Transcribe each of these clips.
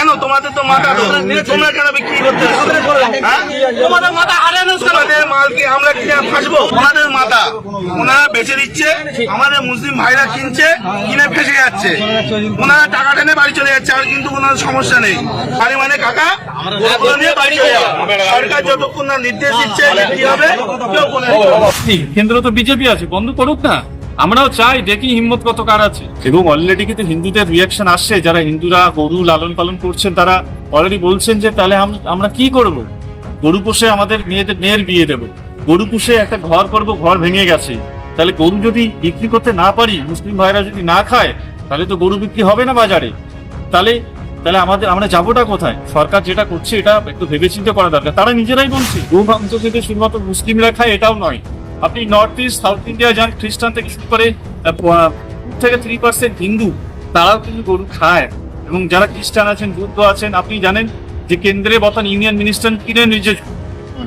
কেন? তোমাদের তো মাথা তো, তোমরা কেন বিক্রি করতে আসছো? হ্যাঁ? তোমাদের মাথা হারানো, তোমাদের মালকে আমরা কিনে ফাঁসবো? ওনাদের মাথা ওনারা বেচে দিচ্ছে, আমাদের মুসলিম ভাইরা কিনছে, কিনে ফেসে যাচ্ছে, ওনারা টাকা টেনে বাড়ি চলে যাচ্ছে, আর কিন্তু ওনাদের সমস্যা নেই। বাড়ি মানে কাকা ওগুলো নিয়ে বাড়ি চলে যাবে। সরকার যতক্ষণ না নির্দেশ দিচ্ছে কি হবে কেউ বলে কেন্দ্র তো বিজেপি আছে, বন্ধ করুক না। আমরাও চাই, দেখি হিম্মত কত কার আছে। এবং অলরেডি কিন্তু হিন্দুদের রিয়াকশন আসছে, যারা হিন্দুরা গরু লালন পালন করছেন তারা অলরেডি বলছেন যে তাহলে আমরা কি করব? গরু পুষে আমাদের মেয়ের বিয়ে দেবো, গরু পুষে একটা ঘর করবো, ঘর ভেঙে গেছে, তাহলে গরু যদি বিক্রি করতে না পারি, মুসলিম ভাইরা যদি না খায়, তাহলে তো গরু বিক্রি হবে না বাজারে। তাহলে আমরা যাবোটা কোথায়? সরকার যেটা করছে এটা একটু ভেবেচিন্তে করা দরকার। তারা নিজেরাই বলছে গরু মাংস খেতে শুধুমাত্র মুসলিমরা খায় এটাও নয়। আপনি নর্থ ইস্ট, সাউথ ইন্ডিয়া যান, খ্রিস্টান থেকে শুরু করে 2-3% হিন্দু, তারাও কিন্তু গরু খায়। এবং যারা খ্রিস্টান আছেন, বৌদ্ধ আছেন, আপনি জানেন যে কেন্দ্রে বর্তমান ইউনিয়ন মিনিস্টার কিনেন নিজে।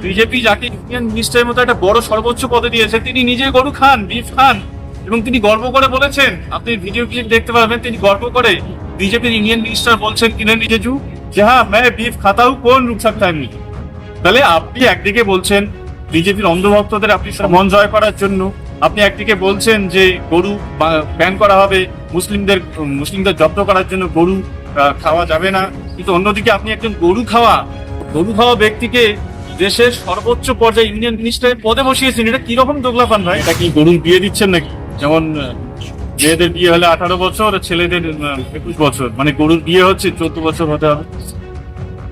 বিজেপি যাকে ইউনিয়ন মিনিস্টারের মতো একটা বড় সর্বোচ্চ পদে দিয়েছে, তিনি নিজে গরু খান, বিফ খান, এবং তিনি গর্ব করে বলেছেন, আপনি ভিডিও ক্লিপ দেখতে পাবেন, তিনি গর্ব করে बीजेपी इंडियन मिनिस्टर বলছেন কিরেন রিজিজু যে হ্যাঁ मैं बीफ खाता हूं, कौन रुक सकता है मुझे। তাহলে আপনি একদিকে বলছেন বিজেপির অন্ধভক্তদের আপনি মন জয় করার জন্য, আপনি একদিকে বলছেন যে গরু ব্যান করা হবে, মুসলিমদের জব্দ করার জন্য গরু খাওয়া যাবে না, কিন্তু অন্যদিকে আপনি একজন গরু খাওয়া ব্যক্তিকে দেশের সর্বোচ্চ পর্যায়ে ইউনিয়ন মিনিস্টারের পদে বসিয়েছেন। এটা কিরকম দোগলাপান ভাই? এটা কি গরুর বিয়ে দিচ্ছেন নাকি? যেমন মেয়েদের বিয়ে হলে 18 বছর, ছেলেদের 21 বছর, মানে গরুর বিয়ে হচ্ছে 14 বছর হতে হবে।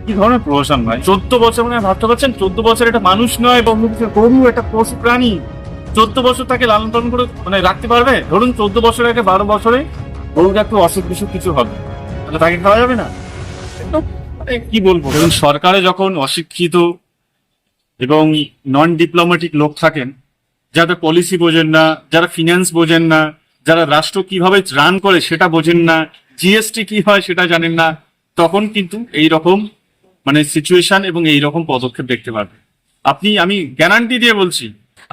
কি ধরনের প্রহসন ভাই? 14 বছর মানে ভাবতে পারছেন? 14 বছর এটা মানুষ নয়, গরু একটা পশু প্রাণী। 14 বছর তাকে লালন পালন করে মানে রাখতে পারবে? ধরুন 14 বছর আগে 12 বছরে গরুটা একটু অসুখ বিসুখ কিছু হবে, তাহলে তাকে খাওয়া যাবে না? কি বলবো, ধরুন সরকারে যখন অশিক্ষিত এবং নন ডিপ্লোম্যাটিক লোক থাকেন, যারা পলিসি বোঝেন না, যারা ফিনান্স বোঝেন না, যারা রাষ্ট্র কিভাবে রান করে সেটা বোঝেন না, জিএসটি কি হয় সেটা জানেন না, তখন কিন্তু এইরকম মানে সিচুয়েশন এবং এইরকম পদক্ষেপ দেখতে পারবেন। আমি গ্যারান্টি দিয়ে বলছি,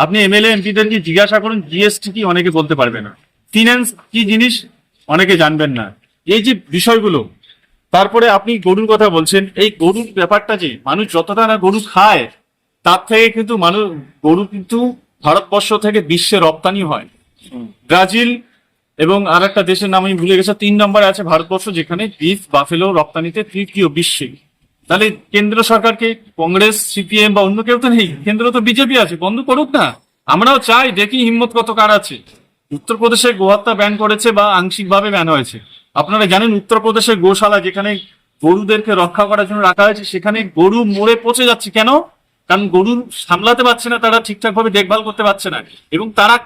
আপনি এমএলএ এমপিদেরকে জিজ্ঞাসা করুন জিএসটি কি, অনেকে বলতে পারবে না। ফিনান্স কি জিনিস অনেকে জানবেন না। এই যে বিষয়গুলো, তারপরে আপনি গরুর কথা বলছেন, এই গরুর ব্যাপারটা যে মানুষ যতটা না গরু খায়, তার থেকে কিন্তু গরু কিন্তু ভারতবর্ষ থেকে বিশ্বে রপ্তানি হয়। ব্রাজিল এবং আর একটা দেশের নাম আমি ভুলে গেছি, 3 নম্বরে আছে ভারতবর্ষ, যেখানে বিফ বাফেলো রপ্তানিতে তৃতীয় বিশ্বে। তাহলে কেন্দ্র সরকারকে কংগ্রেস, সিপিএম বা অন্য কেউ তো নেই, কেন্দ্র তো বিজেপি আছে, বন্ধ করুক না। আমরাও চাই, দেখি হিম্মত কত কার আছে। উত্তরপ্রদেশে গোহত্যা ব্যান করেছে বা আংশিকভাবে ব্যান হয়েছে। আপনারা জানেন উত্তরপ্রদেশের গোশালা, যেখানে গরুদেরকে রক্ষা করার জন্য রাখা হয়েছে, সেখানে গরু মরে পচে যাচ্ছে। কেন? কারণ গরু সামলাতে পারছে না, তারা ঠিকঠাক ভাবে দেখভাল করতে পারছে না। এবং তারা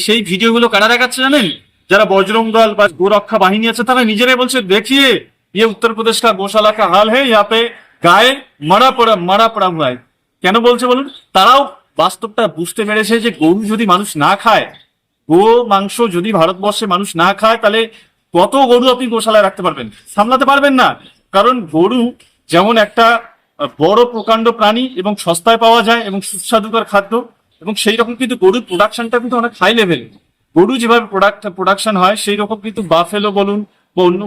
সেই ভিডিওগুলো কারা দেখাচ্ছে জানেন? যারা বজরং দল বা গোরক্ষা বাহিনী আছে, তারা নিজেরাই বলছে দেখিয়ে ये उत्तर प्रदेश का गौशाला का हाल है, यहाँ पे গায়ে মারা পড়া হয়। কেন বলছে বলুন? তারাও বাস্তবটা বুঝতে পেরেছে যে গরু যদি মানুষ না খায়, গো মাংস যদি ভারতবর্ষে মানুষ না খায়, তাহলে কত গরু আপনি গোশালায় রাখতে পারবেন? সামলাতে পারবেন না। কারণ গরু যেমন একটা বড় প্রকাণ্ড প্রাণী এবং সস্তায় পাওয়া যায় এবং সুস্বাদুকর খাদ্য, এবং সেই রকম কিন্তু গরুর প্রোডাকশনটা কিন্তু অনেক হাই লেভেল। গরু যেভাবে প্রোডাকশন হয়, সেই রকম কিন্তু বাফেলো বলুন বা অন্য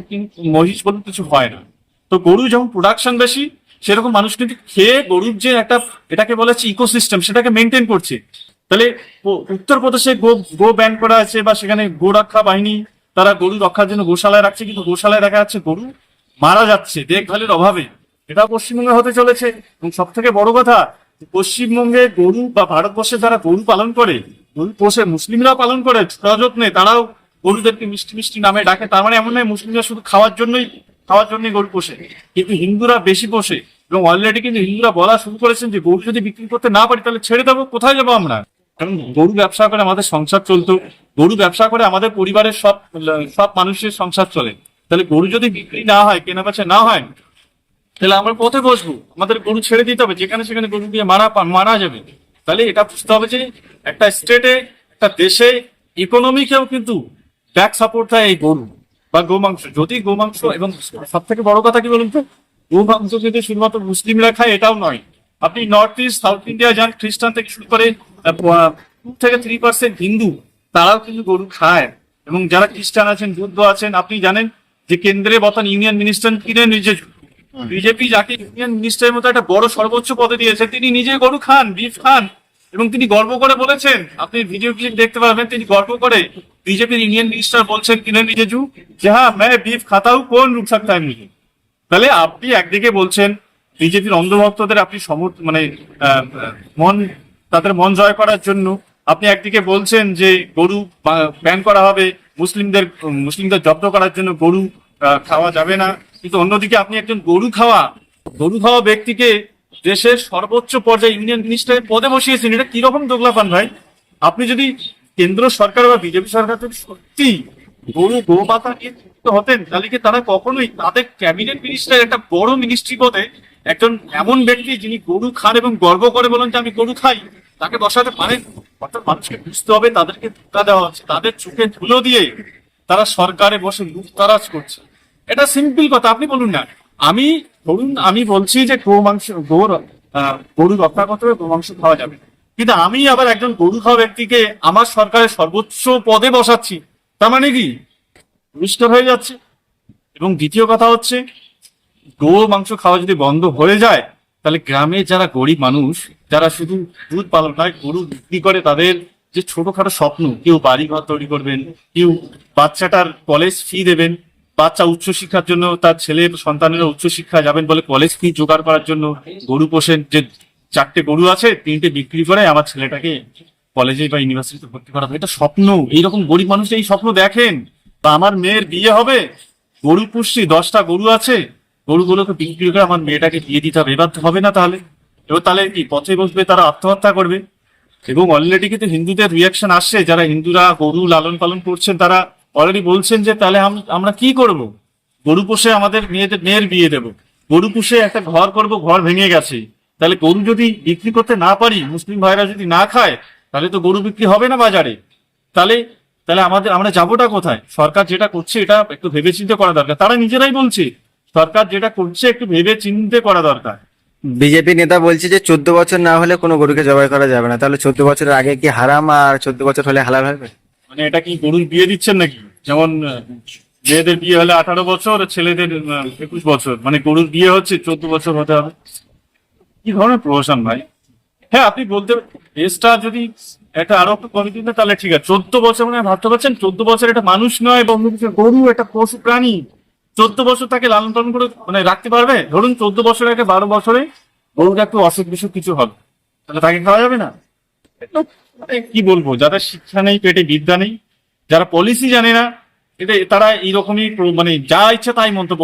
মহিষ বলুন কিছু হয় না। তো গরু যেমন প্রোডাকশন বেশি, সেরকম মানুষ কিন্তু খেয়ে গরুর যে একটা, এটাকে বলা হচ্ছে ইকোসিস্টেম, সেটাকে মেনটেন করছে। তাহলে উত্তরপ্রদেশে গো ব্যান করা আছে, বা সেখানে গোরক্ষা বাহিনী তারা গরু রক্ষার জন্য গোশালায় রাখছে, কিন্তু গোশালায় দেখা যাচ্ছে গরু মারা যাচ্ছে দেখভালের অভাবে। এটা পশ্চিমবঙ্গে হতে চলেছে। এবং সব থেকে বড় কথা, পশ্চিমবঙ্গে গরু বা ভারতবর্ষে যারা গরু পালন করে, গরু পোষে, মুসলিমরাও পালন করে সযত্নে, তারাও গরুদেরকে মিষ্টি মিষ্টি নামে ডাকে। তার মানে এমন নয় মুসলিমরা শুধু খাওয়ার জন্যই গরু পোষে, কিন্তু হিন্দুরা বেশি পোষে। এবং অলরেডি কিন্তু হিন্দুরা বলা শুরু করেছেন যে গরু যদি বিক্রি করতে না পারি, তাহলে ছেড়ে দেবো, কোথায় যাবো আমরা? কারণ গরু ব্যবসা করে আমাদের সংসার চলতো, গরু ব্যবসা করে আমাদের পরিবারের সব মানুষের সংসার চলে। তাহলে গরু যদি বিক্রি না হয়, কেনা বেচা না হয়, তাহলে আমরা পথে বসবো। আমাদের গরু ছেড়ে দিতে হবে, যেখানে সেখানে গরু দিয়ে মারা যাবে। তাহলে এটা বুঝতে হবে যে একটা স্টেটে, একটা দেশে ইকোনমিকেও কিন্তু ব্যাক সাপোর্ট দেয় এই গরু বা গোমাংস। যদি গোমাংস, এবং সব থেকে বড় কথা কি বলুন তো, গোমাংস কিন্তু শুধুমাত্র মুসলিমরা খায় এটাও নয়। আপনি নর্থ ইস্ট, সাউথ ইন্ডিয়া যান, খ্রিস্টান থেকে শুরু করে 2-3% হিন্দু, তারাও কিন্তু গরু খায়। এবং যারা খ্রিস্টান আছেন, বৌদ্ধ আছেন, আপনি জানেন যে কেন্দ্রে বর্তমান union minister Kiren Rijiju, BJP যাকে ইউনিয়ন মিনিস্টারের মতো একটা বড় সর্বোচ্চ পদে দিয়েছে, তিনি নিজে গরু খান, বিফ খান, এবং তিনি গর্ব করে বলেছেন, আপনি ভিডিও ক্লিপ দেখতে পাবেন, তিনি গর্ব করে বিজেপির ইউনিয়ন মিনিস্টার বলছেন কিনে রিজিজু যে হ্যাঁ मैं बीफ खाता हूं कौन रुक सकता है मुझे। তাহলে আপনি একদিকে বলছেন বিজেপির অন্ধভক্তদের আপনি মানে মন তাদের মন জয় করার জন্য আপনি একদিকে বলছেন যে গরু ব্যান করা হবে, মুসলিমদের জব্দ করার জন্য গরু খাওয়া যাবে না, কিন্তু অন্যদিকে আপনি একজন গরু খাওয়া ব্যক্তিকে দেশের সর্বোচ্চ পর্যায়ে ইউনিয়ন মিনিস্টারের পদে বসিয়েছেন। এটা কিরকম দোগলাপান ভাই? আপনি যদি কেন্দ্র সরকার বা বিজেপি সরকার যদি সত্যি গোমাতা নিয়ে চিন্তিত হতেন, তাহলে কি তারা কখনোই তাদের ক্যাবিনেট মিনিস্টার একটা বড় মিনিস্ট্রি পদে একজন এমন ব্যক্তি যিনি গরু খান এবং গর্ব করে বলেন যে আমি গরু খাই, তাকে বসাতে পারেন? অর্থাৎ মানুষকে বুঝতে হবে তাদেরকে ধোঁকা দেওয়া হচ্ছে, তাদের চোখে ধুলো দিয়ে তারা সরকারে বসে লুটতারাজ করছে। এটা সিম্পল কথা, আপনি বলুন না। আমি বলছি যে গরু রক্ষা করতে হবে, গোমাংস খাওয়া যাবে, কিন্তু আমি আবার একজন গরু খাওয়া ব্যক্তিকে আমার সরকারের সর্বোচ্চ পদে বসাচ্ছি, তার মানে কি পরিষ্কার হয়ে যাচ্ছে। এবং দ্বিতীয় কথা হচ্ছে, গো মাংস খাওয়া যদি বন্ধ হয়ে যায়, তাহলে গ্রামে যারা গরিব মানুষ, যারা শুধু দুধ পালন নয় গরু বিক্রি করে, তাদের যে ছোটখাটো স্বপ্ন, কেউ বাড়ি ঘর তৈরি করবেন, কেউ বাচ্চাটার কলেজ ফি দেবেন, বাচ্চা উচ্চশিক্ষার জন্য তার ছেলে সন্তানেরা উচ্চশিক্ষা যাবেন বলে কলেজ ফি জোগাড় করার জন্য গরু পোষেন, যে 4টে গরু আছে 3টে বিক্রি করে আমার ছেলেটাকে কলেজে বা ইউনিভার্সিটিতে ভর্তি করা হবে। এটা স্বপ্ন, এইরকম গরিব মানুষ এই স্বপ্ন দেখেন। বা আমার মেয়ের বিয়ে হবে, গরু পুষছি, 10টা গরু আছে, গরুগুলোকে বিক্রি করে আমার মেয়েটাকে বিয়ে দিতে হবে, এবার হবে না? এবার তাহলে কি পথে বসবে, তারা আত্মহত্যা করবে। এবং অলরেডি কিন্তু হিন্দুদের রিয়াকশন আসছে, যারা হিন্দুরা গরু লালন পালন করছেন তারা অলরেডি বলছেন যে তাহলে আমরা কি করব, গরু পুষে আমাদের মেয়ের বিয়ে দেব, গরু পুষে একটা ঘর করব, ঘর ভেঙে গেছে, তাহলে গরু যদি বিক্রি করতে না পারি, মুসলিম ভাইরা যদি না খায়, তাহলে তো গরু বিক্রি হবে না বাজারে। তাহলে আমরা যাবোটা কোথায়? সরকার যেটা করছে এটা একটু ভেবে চিন্তে করা দরকার। তারা নিজেরাই বলছে সরকার যেটা করছে একটু ভেবে চিন্তে করা দরকার। বিজেপি নেতা বলছে যে 14 বছর না হলে কোনো গরুকে জবাই করা যাবে না, তাহলে 14 বছরের আগে কি হারাম আর 14 বছর হলে হালাল হবে? মানে এটা কি গরুর বিয়ে দিচ্ছেন নাকি? যেমন মেয়েদের বিয়ে হলে 18 বছর, ছেলেদের 21 বছর, মানে গরুর বিয়ে হচ্ছে 14 বছর হতে হবে? কি ধরনের প্রহসন ভাই? হ্যাঁ, আপনি বলতে এজটা যদি একটা আরো একটু কমে দিন তাহলে ঠিক আছে। 14 বছর মানে ভাবতে পারছেন, 14 বছর এটা মানুষ নয়, গরু একটা পশু প্রাণী। 14 বছর তাকে লালন পালন করে মানে রাখতে পারবে? ধরুন 14 বছরের আগে 12 বছরে গরুর একটু অসুখ বিসুখ কিছু হবে, তাহলে তাকে খাওয়া যাবে না? মানে কি বলবো, যাদের শিক্ষা নেই, পেটে বিদ্যা নেই, যারা পলিসি জানে না, তারা এইরকমই মানে যা ইচ্ছা তাই মন্তব্য